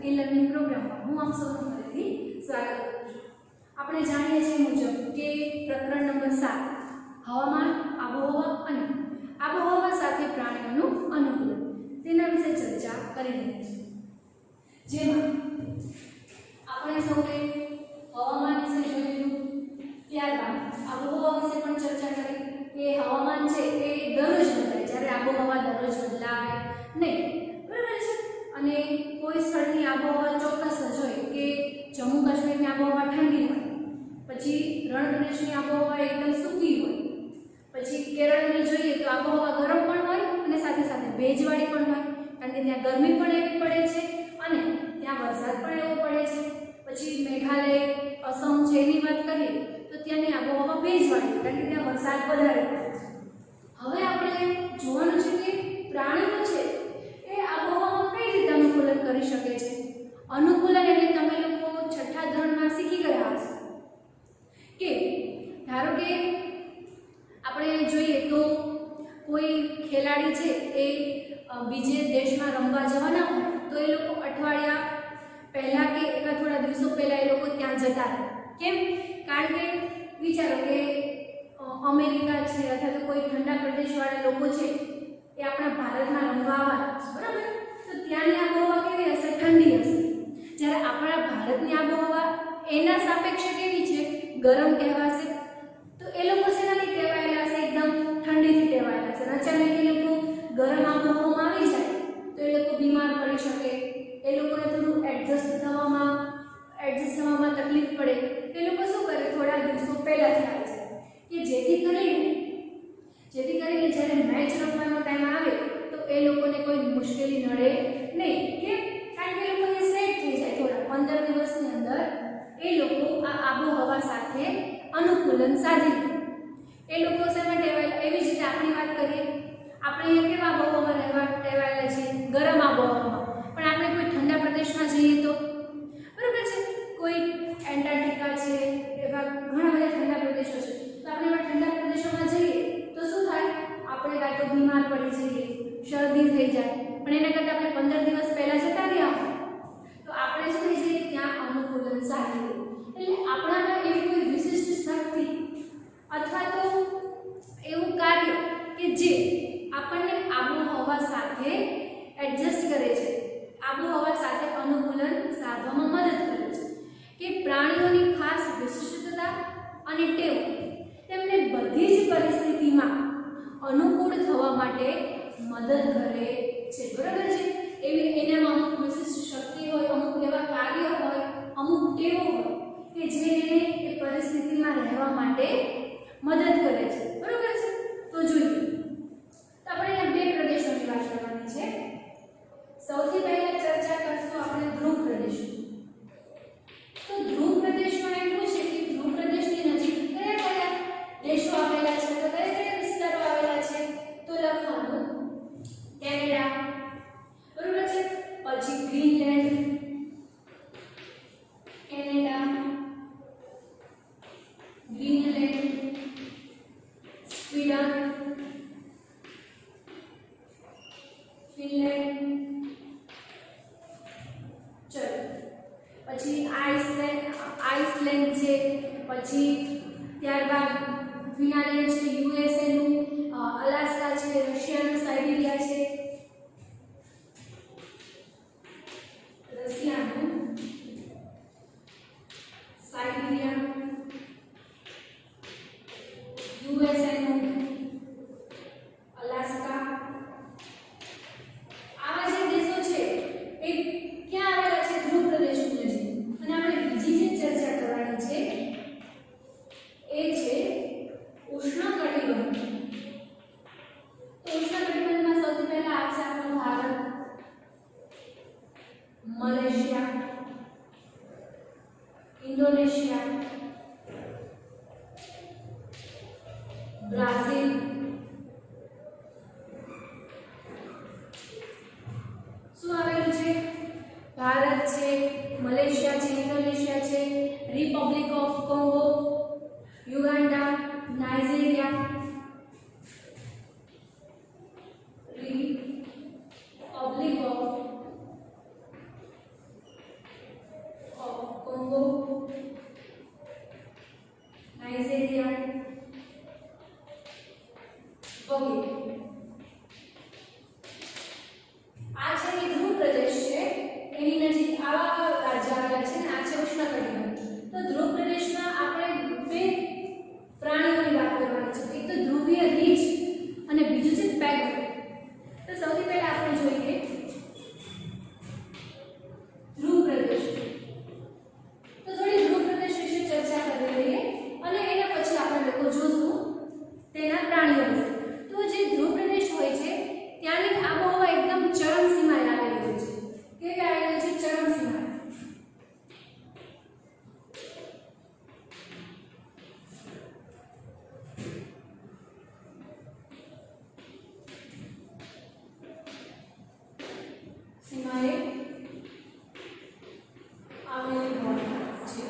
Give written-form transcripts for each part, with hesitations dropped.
E learning programme में हूँ आप सबનું ફરીથી સ્વાગત કરું છું। આપણે જાણીએ છીએ મુજબ કે પ્રકરણ નંબર 7 હવામાન આબોહવા અને આબોહવા સાથે પ્રાણીઓનું અનુકૂલન તેના વિશે ચર્ચા કરી રહ્યા છીએ। જેમાં આપણે સૌએ હવામાન વિશે જોયું, ત્યારબાદ આબોહવા વિશે પણ ચર્ચા કરી કે હવામાન છે એ દરરોજ બદલાય, જ્યારે આબોહવા દરરોજ બદલાય નહીં, બરાબર છે। અને કોઈ સ્થળની આબોહવા ચોક્કસ જ હોય કે જમ્મુ કાશ્મીરની આબોહવા ઠંડી હોય, પછી રણ પ્રદેશની આબોહવા એકદમ સૂકી હોય, પછી કેરળની જોઈએ તો આબોહવા ગરમ પણ હોય અને સાથે સાથે ભેજવાળી પણ હોય, કારણ કે ત્યાં ગરમી પણ એવી પડે છે અને ત્યાં વરસાદ પણ એવો પડે છે। પછી મેઘાલય, અસમ છે એની વાત કરીએ તો ત્યાંની આબોહવા ભેજવાળી, કારણ કે ત્યાં વરસાદ વધારે પડે છે। હવે આપણે જોવાનું છે કે પ્રાણીઓ છે એ આબોહવામાં કઈ રીતે અનુકૂલન કરી શકે છે। અનુકૂલન એટલે તમે લોકો છઠ્ઠા ધોરણમાં શીખી ગયા હશો કે ધારો કે આપણે જોઈએ તો કોઈ ખેલાડી છે એ બીજે દેશમાં રમવા જવાના હોય તો એ લોકો અઠવાડિયા પહેલા કે એના થોડા દિવસો પહેલા એ લોકો ત્યાં જતા રહે। કેમ? કારણ કે વિચારો કે અમેરિકા છે અથવા તો કોઈ ઠંડા પ્રદેશવાળા લોકો છે એ આપણા ભારતમાં રમવા આવવાના છે, બરાબર? તો ત્યાંની આબોહવા કેવી હશે? ઠંડી હશે। જ્યારે આપણા ભારતની આબોહવા એના સાપેક્ષે કેવી છે? ગરમ કહેવાશે। તો એ લોકો શેનાથી ટેવાયેલા હશે? એકદમ ઠંડીથી ટેવાયેલા છે। અચાનક એ લોકો ગરમ આબોહવામાં આવી જાય તો એ લોકો બીમાર પડી શકે, એ લોકોને થોડું એડજસ્ટ થવામાં તકલીફ પડે, તો એ લોકો શું કરે? થોડા દિવસો પહેલાથી આવી જાય કે જેથી કરીને જ્યારે મેચ રમવાનો ટાઈમ આવે તો એ લોકોને કોઈ મુશ્કેલી નડે નહીં। કેમ? કારણ કે એ લોકોને સેટ થઈ જાય, થોડા 15 દિવસની અંદર એ લોકો આ આબોહવા સાથે અનુકૂલન સાધી લે। એ લોકો શેમાં ટેવાયેલા? એવી જ રીતે આપણી વાત કરીએ, આપણે અહીંયા કેવા આબોહવામાં રહેવા ટેવાયેલા છીએ? ગરમ આબોહવામાં। પણ આપણે કોઈ ઠંડા પ્રદેશમાં જઈએ તો, બરાબર છે, કોઈ એન્ટાર્કટિકા છે, એવા ઘણા બધા ઠંડા પ્રદેશો છે, તો આપણે એવા ઠંડા પ્રદેશોમાં જઈએ તો શું થાય? આપણે કાં તો બીમાર પડી જઈએ, શરદી થઈ જાય, પણ એના કરતાં આપણે 15 દિવસ પહેલા જતા રહ્યા હોય તો આપણે શું થઈ જઈએ? ત્યાં અનુકૂલન સાધી લઈએ। એટલે આપણામાં એવી કોઈ વિશિષ્ટ શક્તિ અથવા તો એવું કાર્ય કે જે આપણને આબોહવા સાથે એડજસ્ટ કરે છે, આબોહવા સાથે અનુકૂલન સાધવામાં મદદ કરે છે, કે પ્રાણીઓની ખાસ વિશિષ્ટતા અને ટેવ તેમને બધી જ પરિસ્થિતિમાં અનુકૂળ થવા માટે મદદ કરે છે, બરાબર છે? એવી એનામાં અમુક વિશિષ્ટ શક્તિ હોય, અમુક એવા કાર્યો હોય, અમુક ટેવો હોય કે જે એને એ પરિસ્થિતિમાં રહેવા માટે મદદ કરે છે, બરાબર છે? તો જોઈએ તો આપણે અહીંયા બે પ્રદેશોની વાત કરવાની છે। સૌથી પહેલા ચર્ચા કરશું આપણે ધ્રુવ પ્રદેશની। તો ધ્રુવ પ્રદેશમાં એટલું છે કે ધ્રુવ પ્રદેશની નજીક કયા કયા દેશો આવેલા છે? તો કયા કયા વિસ્તારો આવેલા છે? તો લખવાનું કેનેડા, બરાબર છે, પછી Greenland, Canada, Greenland, Sweden, Finland, ચલો પછી આઇસલેન્ડ છે, પછી ત્યારબાદ ફિનલેન્ડ છે, યુએસએ નું અલાસ્કા છે, રશિયાનું સાઇબિરિયા છે, યુએસએ નું અલાસ્કા, આવા જે દેશો છે એ ક્યાં આવેલા છે? ધ્રુવ પ્રદેશની નજીક। અને આપણે બીજી જે ચર્ચા કરવાની છે એ છે ઉષ્ણકટિબંધ। તો ઉષ્ણકટિબંધમાં સૌથી પહેલા આવશે આપણો ભારત, મલેશિયા, ઇન્ડોનેશિયા, બ્રાઝિલ, શું આવેલું છે? ભારત છે, મલેશિયા છે, ઇન્ડોનેશિયા છે, Republic of Congo, Uganda, Nigeria, Republic of સીમાએ આવેલી હોય છે.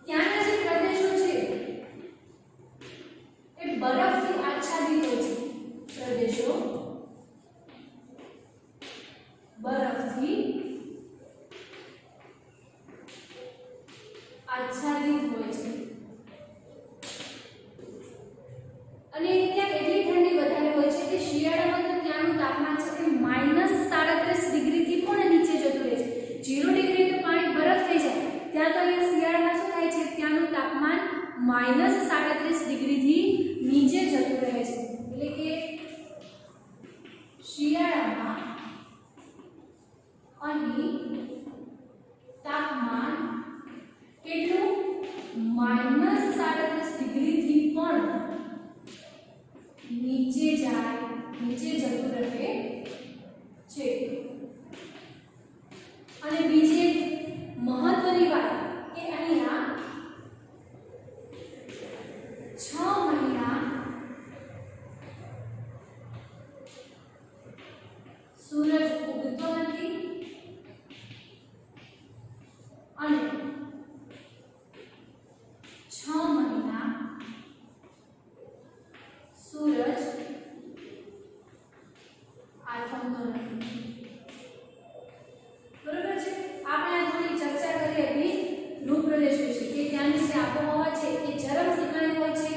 ત્યાંના જે પ્રદેશો છે એ બરફથી આચ્છાદિત હોય છે. પ્રદેશો બરફથી આચ્છાદિત હોય છે અને ત્યાં એટલી ઠંડી વધારે હોય છે કે શિયાળામાં તો ત્યાંનું તાપમાન છે કે -37 ડિગ્રીથી પણ નીચે જતું રહે છે. 0 ડિગ્રી તો પાણી બરફ થઈ જાય, ત્યાં તો અહીંયા શિયાળામાં શું થાય છે, ત્યાંનું તાપમાન -37 ડિગ્રીથી નીચે જતું રહે છે. એટલે કે શિયાળામાં અહીં તાપમાન કેટલું -37 ડિગ્રીથી પણ નીચે જતું રહે છે. અને બીજી એક મહત્વની વાત કે અહીંયા 6 મહિના સૂરજ ઉગતો નથી અને 6 મહિના સૂરજ આથમતો નથી. બરોબર છે. આપણે આ થોડી ચર્ચા કરી હતી ભૂપ્રદેશ વિશે કે ત્યાંની જે આબોહવા છે એ ચરમ સીમાએ હોય છે.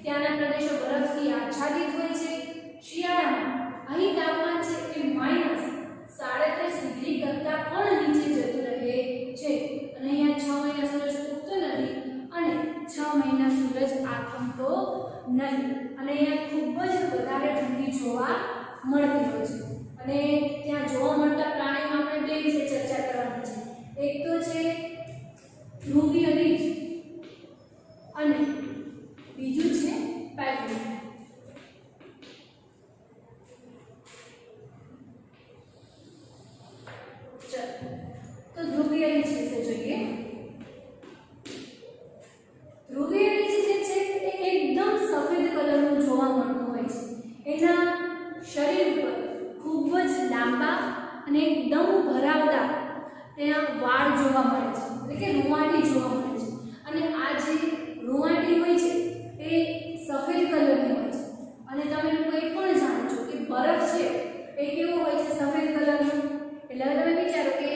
ત્યાંના પ્રદેશો બરફથી આચ્છાદિત હોય છે. શિયાળામાં અહીં તાપમાન છે એ -37 ડિગ્રી કરતાં પણ નીચે જતું રહે છે અને અહીંયા 6 મહિના સૂરજ ઉગતો નથી અને 6 મહિના સૂરજ આથમતો નથી અને અહીંયા ખૂબ જ વધારે ઠંડી જોવા મળતી હોય છે. અને ત્યાં જોવા મળતા પ્રાણીઓમાં આપણે બે વિશે ચર્ચા કરવાની છે. એક તો છે ધ્રુવીય રીંછ અને બીજું છે પેંગ્વિન. તો ધ્રુવીય રીંછ વિશે જોઈએ. ધ્રુવીય રીંછ જે છે એ એકદમ સફેદ કલરનું જોવા મળતું હોય છે. એના શરીર પર ખૂબ જ લાંબા અને એકદમ ભરાવદાર ત્યાં વાળ જોવા મળે છે, એટલે કે રૂંવાટી જોવા મળે છે. અને આ જે રૂંવાટી હોય છે એ સફેદ કલરની હોય છે. અને તમે લોકો એ પણ જાણો છો કે બરફ છે એ કેવો હોય છે, સફેદ કલરનો. એટલે હવે તમે વિચારો કે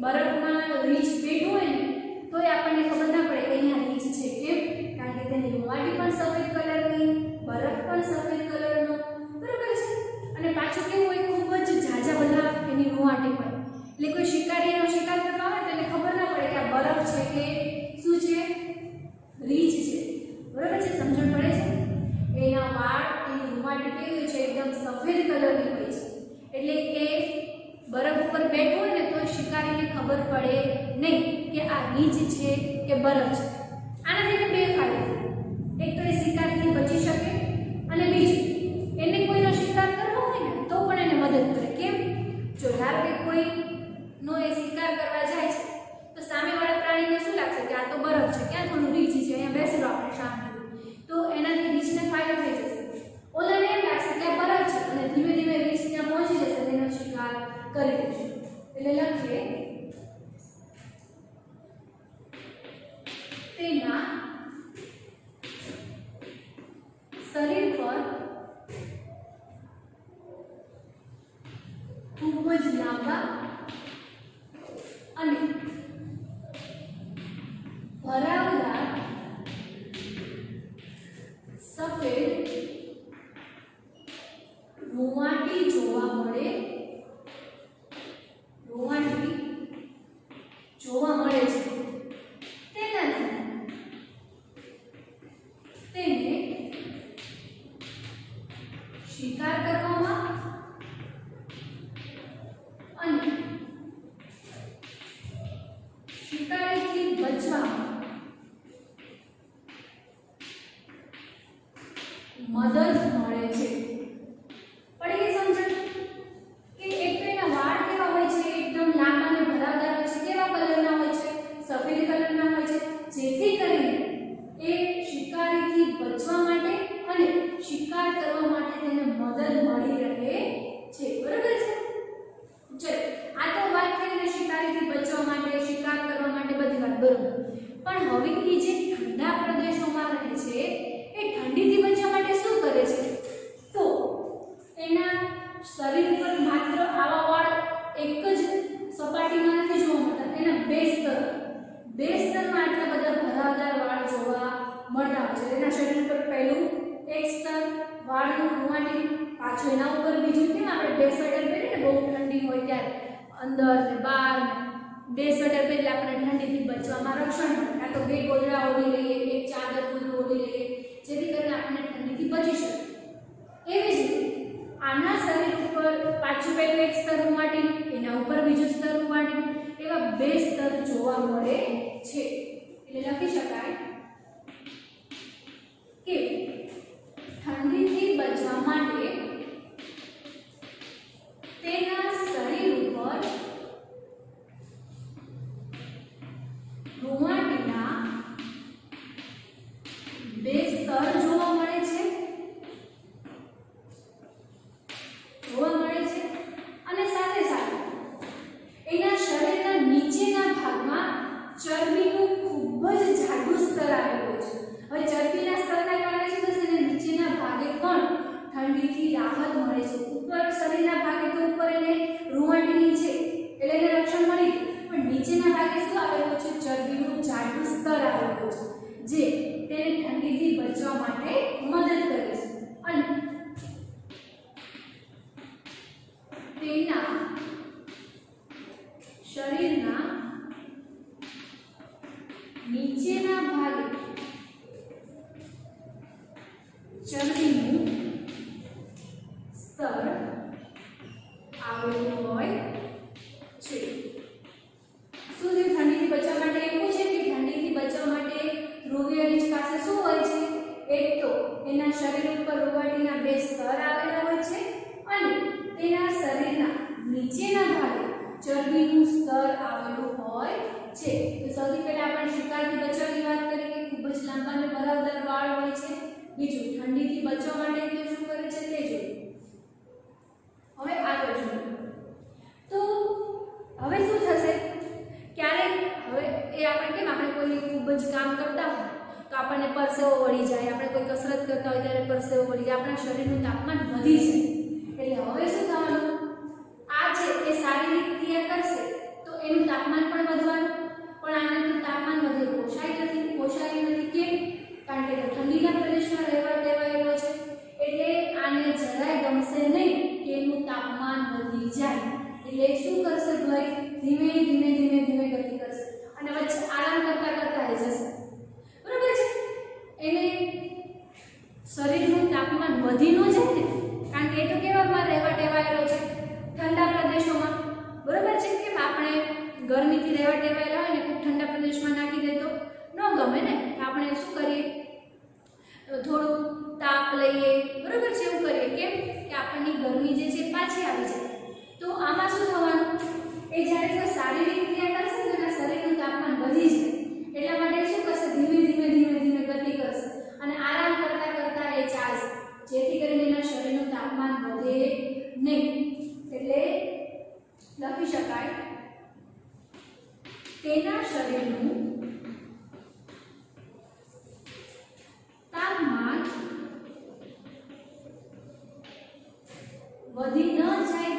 બરફમાં રીંછ બેઠું હોય ને તો આપણને ખબર ના પડે કે અહીંયા રીંછ છે. કેમ? કારણ કે તેની રૂંવાટી પણ સફેદ કલરની, બરફ પણ સફેદ કલરનો. બરોબર છે. અને પાછું કેવું હોય, ખૂબ જ ઝાઝા બધા એની રૂંવાટી હોય. એટલે કોઈ શિકારીનો શિકાર કરવા આવે તો એને ખબર ના પડે કે આ બરફ છે કે શું છે, રીંછ છે. બરોબર છે? સમજણ પડે છે? એના વાળ, એની રૂંવાટી કેવી હોય છે, એકદમ સફેદ કલરની હોય છે. એટલે કે બરફ ઉપર બેઠો હોય ને તો શિકારીને ખબર પડે નહીં કે આ રીંછ છે કે બરફ છે. આનાથી બે ફાયદા. એક તો એ શિકારથી બચી શકે અને બીજું એને કોઈનો શિકાર કરવો હોય ને તો પણ એને મદદ કરે. કેમ? જો ધારો કે કોઈનો એ શિકાર કરવા જાય છે તો સામેવાળા પ્રાણીને શું લાગશે કે આ તો બરફ છે, ક્યાં થોડું રીંછ છે, અહીંયા બેસી રહો આપણે શાંતિ. તો એનાથી રીંછને ફાયદો થઈ જશે. ઓલાને એમ લાગશે કે આ બરફ છે અને ધીમે ધીમે રીંછ ત્યાં પહોંચી જશે અને એનો શિકાર કરી દેશે. એટલે લખીએ તેના શરીર પર ખૂબ જ લાંબા અને ભરાવદાર સફેદ રૂંવાટી જોવા મળે છે. તેનાથી તેને શિકાર કરવામાં અને શિકારીથી બચવામાં બરોબર, પણ હવે એ જે ઠંડા પ્રદેશોમાં રહે છે એ ઠંડીથી બચવા માટે શું કરે છે? તો એના શરીર પર માત્ર આવા વાળ એક જ સપાટીમાં નથી જોવા મળતા, એના બે સ્તરમાં આટલા બધા ભરાવદાર વાળ જોવા મળતા હોય છે. એના શરીર પર પહેલું એક સ્તર વાળનું રૂંવાટી, પાછું એના ઉપર બીજું, કેમ આપણે બે સ્વેટર પહેરીએ ને બહુ ઠંડી હોય ત્યારે અંદર ને બહાર બે સ્વેટર પહેરીને આપણે ઠંડીથી બચવામાં રક્ષણ મળે, કાં તો બે ગોદડા ઓઢી લઈએ, એક ચાદર પૂરું ઓઢી લઈએ, જેથી કરીને આપણે ઠંડીથી બચી શકીએ. એવી જ રીતે આના શરીર ઉપર પાછું પહેલું એક સ્તર રૂંવાટીનું, એના ઉપર બીજું સ્તર રૂંવાટીનું, એવા બે સ્તર જોવા મળે છે. એટલે લખી શકાય કે ઠંડીથી બચવા માટે તેના શરીર ઉપર રૂંવાટીના બે સ્તર જોવા મળે છે અને સાથે સાથે એના શરીરના નીચેના ભાગમાં ચરબીનું ખૂબ જ જાડું સ્તર આવેલું છે. હવે ચરબીના સ્તરના કારણે શું થશે? એના નીચેના ભાગે પણ ઠંડીથી રાહત મળે છે. ઉપર શરીરના ભાગે તો ઉપર એને રૂંવાટીની છે એટલે એને રક્ષણ મળી ગયું, પણ નીચેના ભાગે શું આવેલું છે? ચરબીનું જાડું સ્તર આવેલું છે, જે તેને ઠંડીથી બચવા માટે મદદ કરે છે. અને તેના શરીરના નીચેના ભાગે ચરબીનું સ્તર આવેલું હોય છે. શું છે? ઠંડીથી બચવા માટે એવું છે કે ઠંડીથી બચવા માટે ધ્રુવીય રીંછ પાસે શું હોય છે? એક તો એના શરીર ઉપર રૂંવાટીના બે સ્તર આવેલા હોય છે અને તેના શરીરના નીચેના ભાગે ચરબીનું સ્તર આવેલું હોય છે. તો સૌથી પહેલા આપણે શિકારથી બચવાની વાત કરી કે ખૂબ જ લાંબા અને ભરાવદાર વાળ હોય છે. બીજું, ઠંડીથી બચવા માટે તે શું કરે છે તે જોઈએ. હવે આગળ જોઈએ તો હવે શું થશે? ક્યારેક હવે એ આપણે કેમ, આપણે કોઈ ખૂબ જ કામ કરતા હોય તો આપણને પરસેવો વળી જાય, આપણે કોઈ કસરત કરતા હોય ત્યારે પરસેવો વળી જાય, આપણા શરીરનું તાપમાન વધી જાય. એટલે હવે શું થવાનું? આ છે એ શારીરિક ક્રિયા કરશે તો એનું તાપમાન પણ વધવાનું, પણ આને તો તાપમાન વધે પોષાય નથી. કેમ? કારણ કે ઠંડીના પ્રદેશમાં રહેવા ટેવાયેલો છે, એટલે આને જરાય ગમશે નહીં કે એનું તાપમાન વધી જાય. એટલે શું કરશે ભાઈ? ધીમે ધીમે ગતિ કરશે અને વચ્ચે આરામ કરતા જશે. બરાબર છે? એને શરીરનું તાપમાન વધી ન જાય ને, કારણ કે એ તો કેવામાં રહેવા ટેવાયેલો છે ઠંડા પ્રદેશોમાં. બરાબર છે? કેમ આપણે ગરમીથી રહેવા ટેવાયેલા હોય ને ખૂબ ઠંડા પ્રદેશમાં નાખી દે તો ન ગમે ને, આપણે શું કરીએ? થોડું તાપ લઈએ. બરાબર છે? એવું કરીએ. કેમ કે આપણની ગરમી જે છે પાછી આવી જાય. તો આમાં શું થવાનું? એ જ્યારે કોઈ શારીરિક ક્રિયા કરશે તો એના શરીરનું તાપમાન વધી જાય, એટલા માટે શું કરશે? ધીમે ધીમે ગતિ કરશે અને આરામ કરતા એ ચાલશે, જેથી કરીને એના શરીરનું તાપમાન વધે નહીં. એટલે લખી શકાય તેના શરીરનું તાપમાન વધી ન જાય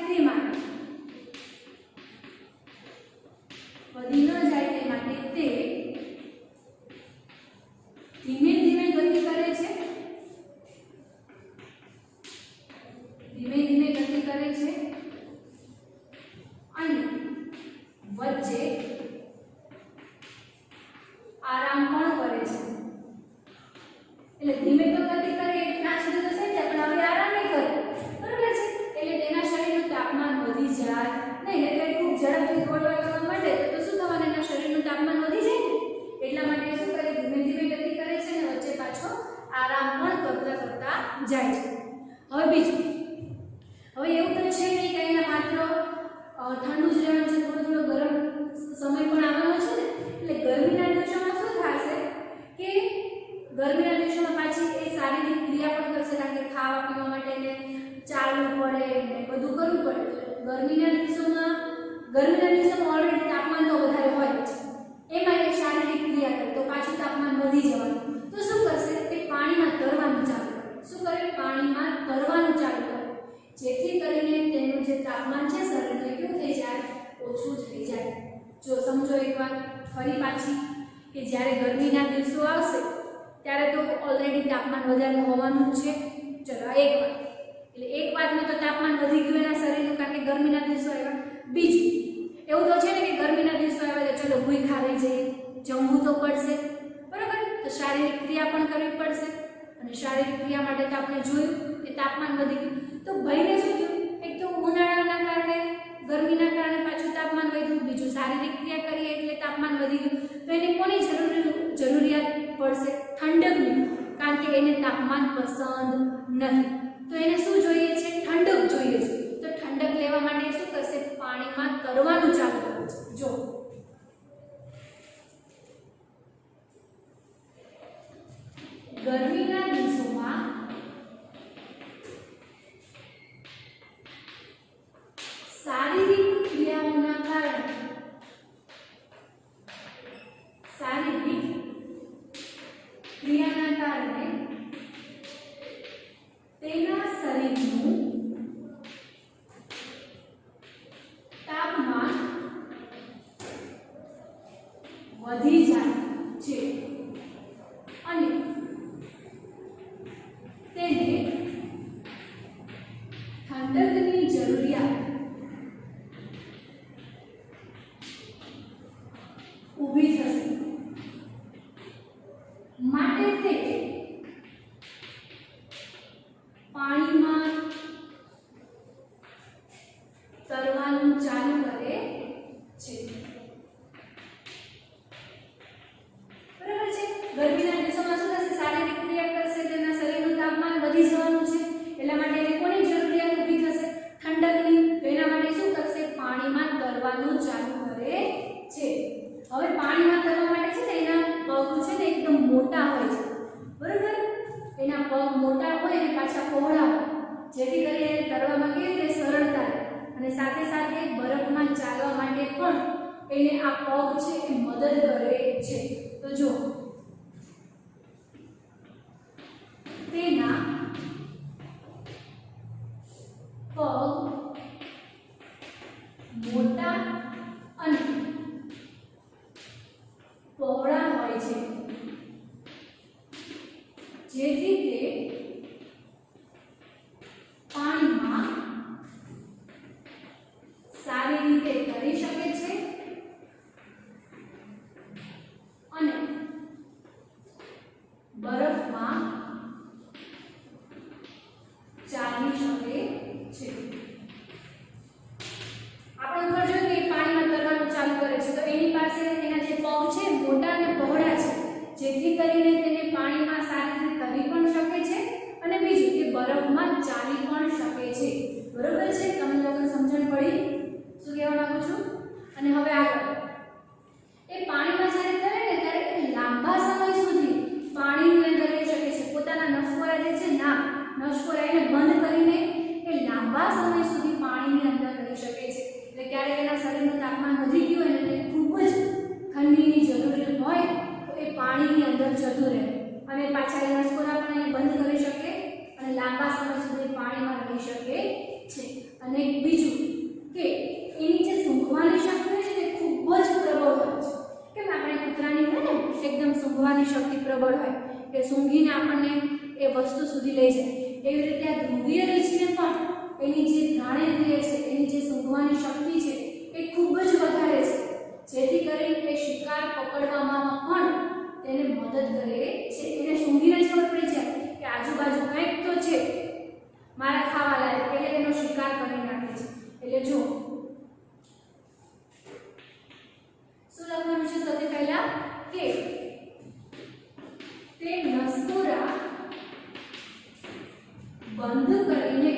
તે માટે તે ધીમે ધીમે ગતિ કરે છે. અને વચ્ચે આરામ પણ કરે છે. એટલે ધીમે તો ગતિ કરે એટલા સુધી તો થઈ જાય, પણ હવે આરામ નહીં કરે. બરાબર છે? એટલે તેના શરીરનું તાપમાન વધી જાય નહીં. એટલે ખૂબ ઝડપથી દોડવા કરવા માટે તો શું થવાનું? એના શરીરનું તાપમાન વધી જાય ને, એટલા માટે શું કરે? ધીમે ગતિ કરે છે અને વચ્ચે પાછો આરામ પણ કરતા જાય છે. હવે બીજું, હવે એવું તો છે નહીં કે અહીંયા માત્ર ઠંડુ જ રહેવાનું છે, થોડો ગરમ સમય પણ આવવાનો છે ને. એટલે ગરમીના દિવસોમાં શું થશે કે ગરમીના દિવસોમાં પાછી એ શારીરિક ક્રિયા પણ કરશે, કારણ કે ખાવા પીવા માટે એને ચાલવું પડે ને બધું કરવું પડે. ગરમીના દિવસોમાં ઓલરેડી તાપમાન તો વધારે હોય જ, એમાં એ શારીરિક પાછી કે જ્યારે ગરમીના દિવસો આવશે ત્યારે તો ઓલરેડી તાપમાન વધારે હોવાનું જ છે. ચલો એક વાત, એટલે એક વાતમાં તો તાપમાન વધી ગયું એના શરીરનું કારણ કે ગરમીના દિવસો આવ્યા. બીજું એવું તો છે ને કે ગરમીના દિવસો આવ્યા તો ચલો ભૂખ્યા રહી જઈએ, જમવું તો પડશે, બરાબર? તો શારીરિક ક્રિયા પણ કરવી પડશે અને શારીરિક ક્રિયા માટે તો આપણે જોયું કે તાપમાન વધી ગયું. તો ભાઈને શું થયું? એક તો ઉનાળાના કારણે ગરમીના કારણે પાછું તાપમાન વધ્યું, બીજું શારીરિક ક્રિયા કરીએ એટલે તાપમાન વધી ગયું. તો એને કોની જરૂરિયાત પડશે? ઠંડકની, કારણ કે એને તાપમાન પસંદ નથી. તો એને શું જોઈએ છે? ઠંડક જોઈએ છે. તો ઠંડક લેવા માટે શું કરશે? પાણીમાં તરવાનું ચાલુ કરશે. જો ગરમીના દિવસોમાં શારીરિક ક્રિયાઓના કારણે તેના શરીરનું તાપમાન વધી જાય છે અને તેને ઠંડકની જરૂરિયાત ઊભી થશે. માટે તે પાણીમાં તરવાનું ચાલુ કરે છે. બરાબર છે? ગરમીના દિવસોમાં શું થશે? શારીરિક ક્રિયા કરશે, તેના શરીરનું તાપમાન વધી જવાનું છે. એટલા માટે એને કોની જરૂરિયાત ઊભી થશે? ઠંડકની. તો એના માટે શું કરશે? પાણીમાં તરવાનું ચાલુ કરે છે. હવે પાણીમાં તરવા માટે છે ને એના પગ છે ને એકદમ મોટા હોય છે, બરાબર? એના પગ મોટા હોય અને પાછા પહોળા હોય, જેથી કરીને એને તરવામાં કેવી રીતે સરળતા રહે અને સાથે સાથે બરફમાં ચાલવા માટે પણ એને આ પગ છે એ મદદ કરે છે. તો જો તેના પગ મોટા અને પહોળા હોય છે, જેથી તે પાણીમાં સારી રીતે તરી શકે છે અને બરફમાં ચાલી શકે છે. આપણે ઉપર જોયું કે પાણીમાં તરવાનું ચાલુ કરે છે, તો એની પાસે એના જે પગ છે મોટા અને પહોળા છે, જેથી કરીને તેને પાણીમાં સારી રીતે તરી પણ શકે છે અને બીજું કે બરફમાં ચાલી પણ શકે છે. બરોબર છે? તમને લોકોને સમજણ પડી શું કહેવા માંગુ છું? અને હવે આગળ એ પાણીમાં જ્યારે તરે ને ત્યારે એ લાંબા સમય સુધી પાણીની અંદર રહી શકે છે. પોતાના નસકોરા જે છે નસકોરા એને બંધ કરીને એ લાંબા સમય સુધી પાણીની અંદર રહી શકે છે. એટલે ક્યારેક એના શરીરનું તાપમાન વધી ગયું હોય એટલે ખૂબ જ ઠંડીની જરૂર હોય તો એ પાણીની અંદર જતું રહે અને પાછા એ નસકોરા પણ એને બંધ કરી શકે અને લાંબા સમય સુધી પાણીમાં રહી શકે છે. અને બીજું કે એની જે સૂંઘવાની શક્તિ હોય છે તે ખૂબ જ પ્રબળ હોય છે. કેમ આપણે કૂતરાની હોય ને એકદમ સૂંઘવાની શક્તિ પ્રબળ હોય કે સૂંઘીને આપણને એ વસ્તુ સુધી લઈ જાય, એવી રીતે આ ધ્રુવીય રીંછને પણ એની જે ઘ્રાણેન્દ્રિય છે, એની જે સૂંઘવાની શક્તિ છે એ ખૂબ જ વધારે છે, જેથી કરીને એ શિકાર પકડવામાં પણ તેને મદદ કરે છે. એને સૂંઘીને જ ખબર પડી જાય કે આજુબાજુ કંઈક તો છે મારા ખાવા લાયક, એટલે એનો શિકાર કરી નાખે છે. એટલે જો શું લખવાનું છે સૌથી પહેલા કે તે નસકોરા બંધ કરીને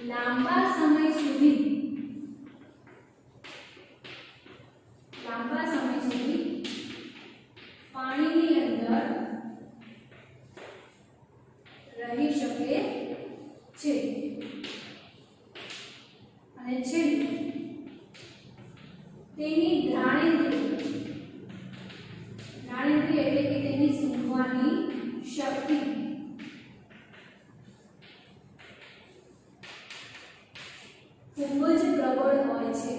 લાંબા સમય સુધી પાણીની અંદર રહી શકે છે. અને છેલ્લે તેની ઘ્રાણેન્દ્રિય એટલે કે તેની સૂંઘવાની શક્તિ ખૂબ જ પ્રબળ હોય છે.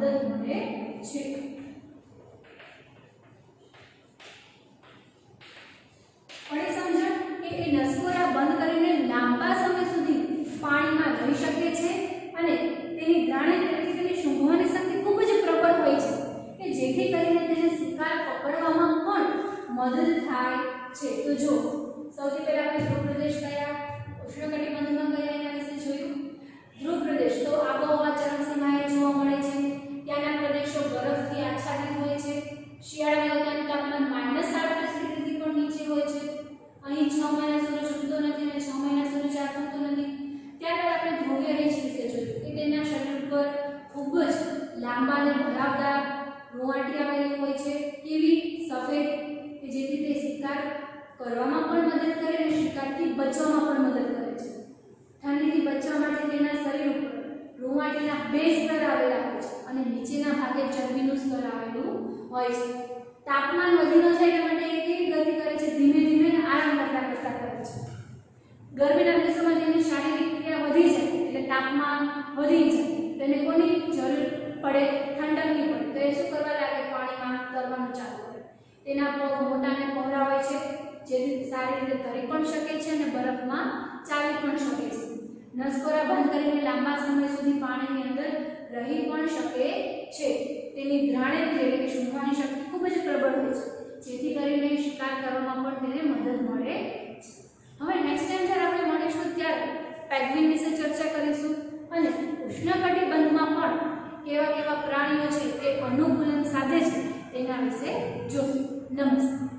મદદ મળે છે. પણ સમજણ કે એ નસકોરા બંધ કરીને લાંબા સમય સુધી પાણીમાં રહી શકે છે અને તેની ગ્રાણિત એટલે તેની સૂંઘવાની શક્તિ ખૂબ જ પ્રબળ હોય છે કે જેથી કરીને તેને શિકાર પકડવામાં પણ મદદ થાય છે. તો જો સૌથી પહેલા આપણે ધ્રુવ પ્રદેશ કયા, ઉષ્ણકટિબંધમાં કયા એના વિશે જોયું. ધ્રુવ પ્રદેશ તો આબોહવા ચરમસીમાએ જોવા મળે છે. ત્યાંના પ્રદેશો બરફથી આચ્છાદિત હોય છે. શિયાળામાં ત્યાંનું તાપમાન -37 ડિગ્રીથી પણ નીચે હોય છે. અહીં 6 મહિના સૂરજ ઉગતો નથી અને 6 મહિના સૂરજ આથમતો નથી. ત્યારબાદ આપણે ધ્રુવીય રેન્જ વિશે જોયું કે તેના શરીર પર ખૂબ જ લાંબા અને ભરાવદાર રોંવાટી આવેલી હોય છે. કેવી? સફેદ, કે જેથી તે શિકાર કરવામાં પણ મદદ કરે અને શિકારથી બચવામાં પણ મદદ કરે છે. ઠંડીથી બચવા માટે તેના શરીર ઉપર રોંવાટીના 2 સ્તર આવેલા હોય છે અને નીચેના ભાગે ચરબીનું સ્તર આવેલું હોય છે. તાપમાન વધી ન જાય એટલા માટે એ કેવી ગતિ કરે છે? ધીમે ધીમે આરામ કરતા કરતા કરે છે. ગરમીના દિવસોમાં તેની શારીરિક ક્રિયા વધી જાય એટલે તાપમાન વધી જાય, તેને કોની જરૂર પડે? ઠંડકની પડે. તો એ શું કરવા લાગે? પાણીમાં તરવાનું ચાલુ કરે. તેના પગ મોટા અને પહોળા હોય છે જેથી સારી રીતે તરી પણ શકે છે અને બરફમાં ચાલી પણ શકે છે. નસકોરા બંધ કરીને લાંબા સમય સુધી પાણીની અંદર રહી પણ શકે છે. તેની ઘ્રાણિત એટલે કે સૂંઘવાની શક્તિ ખૂબ જ પ્રબળ હોય છે જેથી કરીને શિકાર કરવામાં પણ તેને મદદ મળે છે. હવે નેક્સ્ટ ટાઈમ જ્યારે આપણે મળીશું ત્યારે પેંગ્વિન વિશે ચર્ચા કરીશું અને ઉષ્ણકટિબંધમાં પણ કેવા કેવા પ્રાણીઓ છે તે અનુકૂલન સાધે છે તેના વિશે જોશું. નમસ્કાર.